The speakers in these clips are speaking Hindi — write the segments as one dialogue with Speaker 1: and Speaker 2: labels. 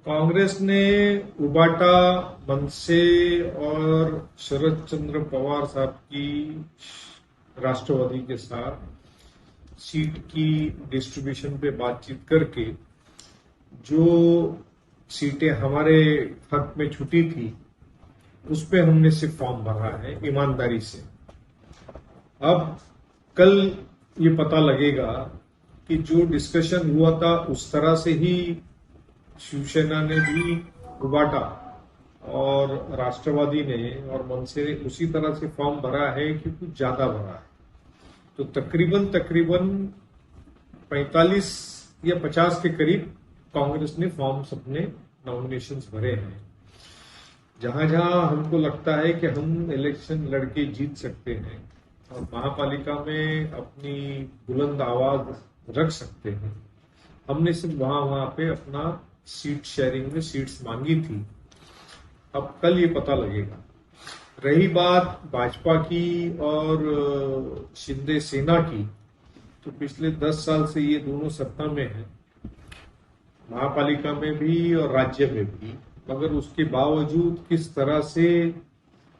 Speaker 1: कांग्रेस ने उबाटा, मनसे और शरद चंद्र पवार साहब की राष्ट्रवादी के साथ सीट की डिस्ट्रीब्यूशन पे बातचीत करके जो सीटें हमारे हक में छूटी थी उस पे हमने सिर्फ फॉर्म भरा है ईमानदारी से। अब कल ये पता लगेगा कि जो डिस्कशन हुआ था उस तरह से ही शिवसेना ने भी उबाटा और राष्ट्रवादी ने और मनसे ने उसी तरह से फॉर्म भरा है कि कुछ ज्यादा भरा है। तो तकरीबन 45 या 50 के करीब कांग्रेस ने फॉर्म अपने नॉमिनेशंस भरे हैं। जहां जहां हमको लगता है कि हम इलेक्शन लड़के जीत सकते हैं और महापालिका में अपनी बुलंद आवाज रख सकते हैं, हमने सिर्फ वहां पे अपना सीट शेयरिंग में सीट्स मांगी थी। अब कल ये पता लगेगा। रही बात भाजपा की और शिंदे सेना की, तो पिछले 10 साल से ये दोनों सत्ता में हैं, महापालिका में भी और राज्य में भी, मगर उसके बावजूद किस तरह से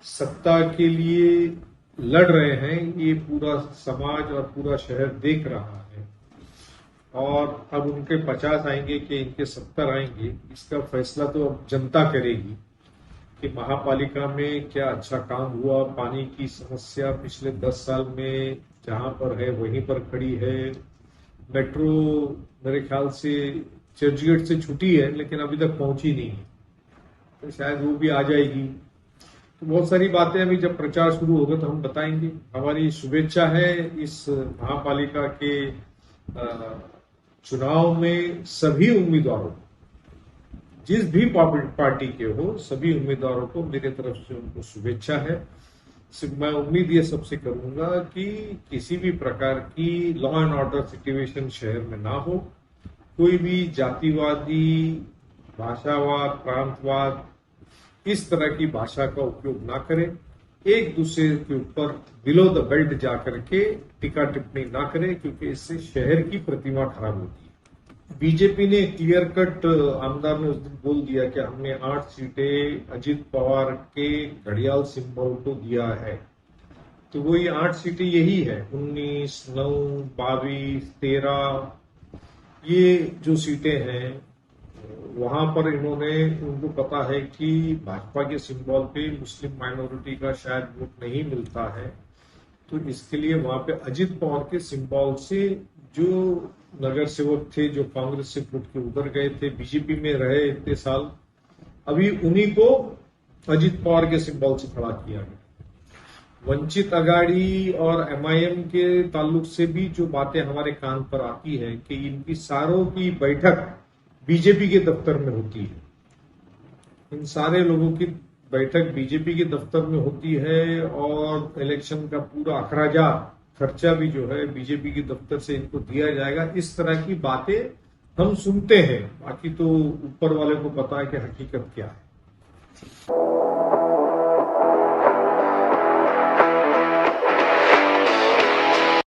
Speaker 1: सत्ता के लिए लड़ रहे हैं ये पूरा समाज और पूरा शहर देख रहा है। और अब उनके 50 आएंगे कि इनके 70 आएंगे, इसका फैसला तो अब जनता करेगी कि महापालिका में क्या अच्छा काम हुआ। पानी की समस्या पिछले 10 साल में जहां पर है वहीं पर खड़ी है। मेट्रो मेरे ख्याल से चर्चगेट से छुटी है लेकिन अभी तक पहुंची नहीं है, तो शायद वो भी आ जाएगी। तो बहुत सारी बातें अभी जब प्रचार शुरू होगा तो हम बताएंगे। हमारी शुभेच्छा है इस महापालिका के चुनाव में सभी उम्मीदवारों, जिस भी पार्टी के हो, सभी उम्मीदवारों को मेरे तरफ से उनको शुभेच्छा है। सिर्फ मैं उम्मीद ये सबसे करूंगा कि किसी भी प्रकार की लॉ एंड ऑर्डर सिचुएशन शहर में ना हो। कोई भी जातिवादी, भाषावाद, प्रांतवाद, इस तरह की भाषा का उपयोग ना करें। एक दूसरे के ऊपर बिलो द बेल्ट जाकर के टीका टिप्पणी ना करें, क्योंकि इससे शहर की प्रतिमा खराब होती है। बीजेपी ने क्लियर कट, आमदार ने उस दिन बोल दिया कि हमने 8 सीटें अजित पवार के घड़ियाल सिंबल को दिया है। तो वो ये 8 सीटें यही है, 19, 9, 22, 13, ये जो सीटें हैं वहां पर इन्होंने, उनको पता है कि भाजपा के सिंबल पे मुस्लिम माइनॉरिटी का शायद वोट नहीं मिलता है, तो इसके लिए वहां पे अजित पवार के सिंबल से जो नगर सेवक थे जो कांग्रेस से फुट के उधर गए थे, बीजेपी में रहे इतने साल, अभी उन्हीं को अजित पवार के सिंबल से खड़ा किया गया। वंचित अघाड़ी और एमआईएम के ताल्लुक से भी जो बातें हमारे कान पर आती है कि इनकी सारों की बैठक बीजेपी के दफ्तर में होती है। इन सारे लोगों की बैठक बीजेपी के दफ्तर में होती है और इलेक्शन का पूरा अखराजात, खर्चा भी जो है बीजेपी के दफ्तर से इनको दिया जाएगा। इस तरह की बातें हम सुनते हैं, बाकी तो ऊपर वाले को पता है कि हकीकत क्या है।